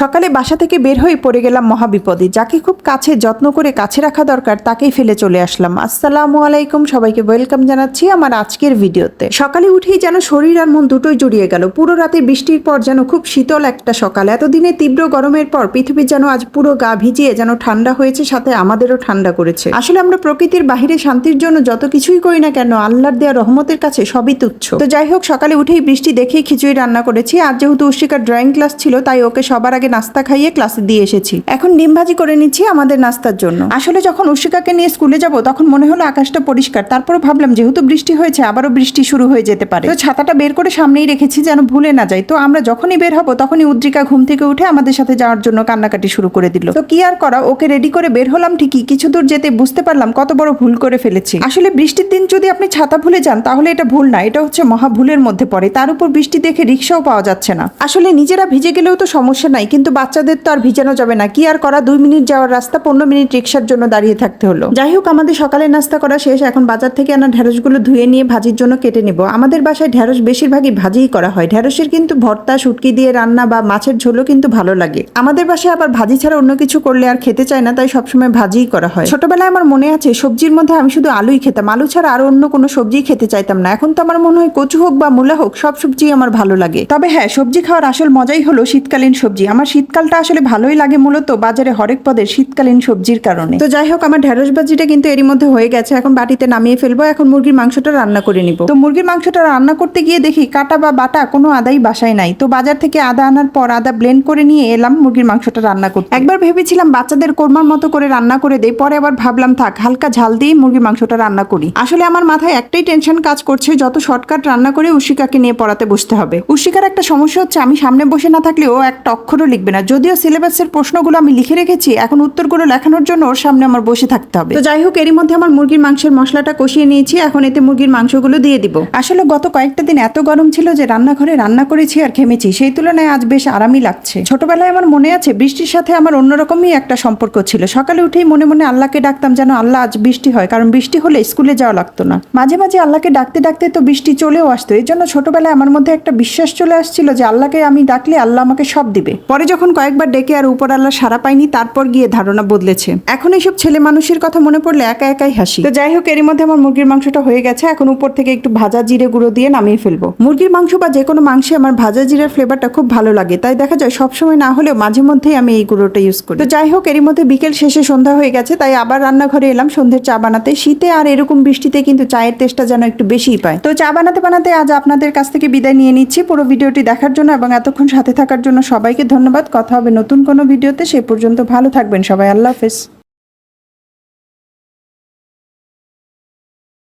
সকালে বাসা থেকে বের হয়ে পড়ে গেলাম মহাবিপদে। যাকে খুব কাছে যত্ন করে কাছে রাখা দরকার তাকেই ফেলে চলে আসলাম। আসসালামু আলাইকুম, সবাইকে ওয়েলকাম জানাচ্ছি আমার আজকের ভিডিওতে। সকালে উঠেই যেন শরীর আর মন দুটোই জড়িয়ে গেল। পুরো রাতে বৃষ্টির পর যেন খুব শীতল একটা সকাল। এতদিনে তীব্র গরমের পর পৃথিবী যেন আজ পুরো গা ভিজিয়ে যেন ঠান্ডা হয়েছে, সাথে আমাদেরও ঠান্ডা করেছে। আসলে আমরা প্রকৃতির বাহিরে শান্তির জন্য যত কিছুই করি না কেন, আল্লাহর দেয়া রহমতের কাছে সবই তুচ্ছ। তো যাই হোক, সকালে উঠেই বৃষ্টি দেখেই খিচুড়ি রান্না করেছি। আর যেহেতু উশিকার ড্রয়িং ক্লাস ছিল তাই ওকে সবার আগে নাস্তা খাইয়ে ক্লাসে দিয়ে এসেছি। এখন ডিম ভাজি করে নিচ্ছি আমাদের নাস্তার জন্য। আসলে যখন উশিকাকে নিয়ে স্কুলে যাব তখন মনে হলো আকাশটা পরিষ্কার, তারপরে ভাবলাম যেহেতু বৃষ্টি হয়েছে আবারও বৃষ্টি শুরু হয়ে যেতে পারে, তো ছাতাটা বের করে সামনেই রেখেছি যেন ভুলে না যায়। তো আমরা যখনই বের হব তখনই উদ্রিকা ঘুম থেকে উঠে আমাদের সাথে যাওয়ার জন্য কান্নাকাটি শুরু করে দিল। তো কি আর করা, ওকে রেডি করে বের হলাম ঠিকই, কিছু দূর যেতে বুঝতে পারলাম কত বড় ভুল করে ফেলেছি। আসলে বৃষ্টির দিন যদি আপনি ছাতা ভুলে যান তাহলে এটা ভুল না, এটা হচ্ছে মহা ভুলের মধ্যে পড়ে। তার উপর বৃষ্টি দেখে রিক্সাও পাওয়া যাচ্ছে না। আসলে নিজেরা ভিজে গেলেও তো সমস্যা নাই, কিন্তু বাচ্চাদের তো আর ভিজানো যাবে না। কি আর করা, 2 মিনিট যাওয়ার রাস্তা 15 মিনিট রিক্সার জন্য দাঁড়িয়ে থাকতে হলো। যাই হোক, আমাদের সকালের নাস্তা করা শেষ। এখন বাজার থেকে আনা ঢেঁড়সগুলো ধুয়ে নিয়ে ভাজির জন্য কেটে নেব। আমাদের বাসায় ঢেঁড়স বেশিরভাগই ভাজিই করা হয়। ঢেঁড়সের কিন্তু ভর্তা, শুটকি দিয়ে রান্না বা মাছের ঝোলও কিন্তু ভালো লাগে। আমাদের বাসায় আবার ভাজি ছাড়া অন্য কিছু করলে আর খেতে চায় না, তাই সবসময় ভাজিই করা হয়। ছোটবেলায় আমার মনে আছে সবজির মধ্যে আমি শুধু আলুই খেতাম, আলু ছাড়া আর অন্য কোনো সবজি খেতে চাইতাম না। এখন তো আমার মনে হয় কচু হোক বা মূলা হোক সব সবজি আমার ভালো লাগে। তবে হ্যাঁ, সবজি খাওয়ার আসল মজাই হলো শীতকালীন সবজি। আমার শীতকালটা আসলে ভালোই লাগে মূলত বাজারে হরেক পদের শীতকালীন সবজির কারণে। তো যাই হোক, আমার ঢেঁড়স ভাজিটা কিন্তু এরই মধ্যে হয়ে গেছে। এখন বাটিতে নামিয়ে ফেলবো। এখন মুরগির মাংসটা রান্না করে নিব। তো মুরগির মাংসটা রান্না করতে গিয়ে দেখি কাটা বা বাটা কোনো আদাই বাসায় নাই। তো বাজার থেকে আদা আনার পর আদা ব্লেন্ড করে নিয়ে এলাম মুরগির মাংসটা রান্না করতে। একবার ভেবেছিলাম বাচ্চাদের কোরমার মতো করে রান্না করে দেই, পরে আবার ভাবলাম থাক হালকা ঝাল দিয়ে মুরগির মাংসটা রান্না করি। আসলে আমার মাথায় একটাই টেনশন কাজ করছে, যত শর্টকাট রান্না করে উশিকাকে নিয়ে পড়াতে বসতে হবে। উশিকার একটা সমস্যা হচ্ছে আমি সামনে বসে না থাকলে ও একটা অক্ষরও লিখবে না। যদিও সিলেবাসের প্রশ্নগুলো আমি লিখে রেখেছি, এখন উত্তরগুলো লেখানোর জন্য ওর সামনে আমার বসে থাকতে হবে। তো যাই হোক, এরই মধ্যে আমার মুরগির মাংসের মশলাটা কষিয়ে নিয়েছি। এখন এতে মুরগির মাংসগুলো দিয়ে দিব। আসলে গত কয়েকটা দিন এত গরম ছিল যে রান্নাঘরে রান্না করেছি আর ঘেমেছি, সেই তুলনায় আজ বেশ আরামই লাগছে। ছোটবেলায় আমার মনে আছে বৃষ্টির সাথে আমার অন্যরকমই একটা সম্পর্ক ছিল। সকালে উঠেই মনে মনে আল্লাহকে ডাকতাম যেন আল্লাহ আজ বৃষ্টি হয়, কারণ বৃষ্টি হলে স্কুলে যাওয়া লাগতো না। মাঝে মাঝে আল্লাহকে ডাকতে ডাকতে তো বৃষ্টি চলেও আসতো। এই জন্য ছোটবেলায় আমার মধ্যে একটা বিশ্বাস চলে আসছিল যে আল্লাহকে আমি ডাকলে আল্লাহ আমাকে সব দিবে। পরে যখন কয়েকবার ডেকে আর উপর আল্লাহ সাড়া পাইনি, তারপর গিয়ে ধারণা বদলেছে। এখন এইসব ছেলে মানুষের কথা মনে পড়লে একা একাই হাসি। তো যাই হোক, এরই মধ্যে আমার মুরগির মাংসটা হয়ে গেছে। এখন উপর থেকে একটু ভাজা জিরে গুঁড়ো দিয়ে নামিয়ে ফেলবো। মুরগির মাংস বা যে কোনো মাংসে আমার ভাজা জিরের ফ্লেভারটা খুব ভালো লাগে, তাই দেখা যায় সবসময় না হলেও মাঝে মধ্যেই আমি এই গুঁড়োটা ইউজ করি। তো যাই হোক, এরই মধ্যে বিকেল শেষে সন্ধ্যা হয়ে গেছে, তাই আবার রান্নাঘরে এলাম সন্ধ্যের চা বানাতে। শীতে আর এরকম বৃষ্টিতে কিন্তু চায়ের টেস্টটা যেন একটু বেশিই পায়। তো চা বানাতে বানাতে আজ আপনাদের কাছ থেকে বিদায় নিয়ে নিচ্ছি। পুরো ভিডিওটি দেখার জন্য এবং এতক্ষণ সাথে থাকার জন্য সবাইকে ধন্যবাদ। কথা হবে নতুন কোনো ভিডিওতে, সে পর্যন্ত ভালো থাকবেন সবাই। আল্লাহ হাফেজ।